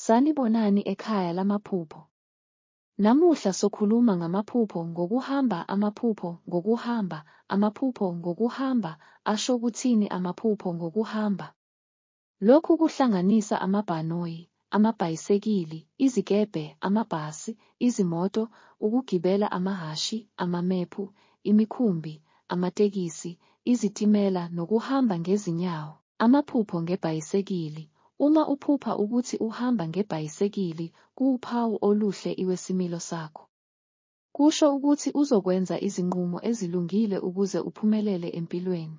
Sanibonani ekhaya lamaphupho. Namuhla sokhuluma ngamaphupho ngokuhamba. Amaphupho ngokuhamba asho ukuthini amaphupho ngokuhamba? Lokhu kuhlanganisa amabhanoyi, amabhayisekili, izikebhe, amabhasi, izimoto, ukugibela amahhashi, amamephu, imikhumbi, amatekisi, izitimela nokuhamba ngezinyawo. Amaphupho ngebhayisekili. Uma uphupha ukuthi uhamba ngebhayisekili, kuwuphawu oluhle iwesimilo sakho. Kusho ukuthi uzokwenza izinqumo ezilungile ukuze uphumelele empilweni.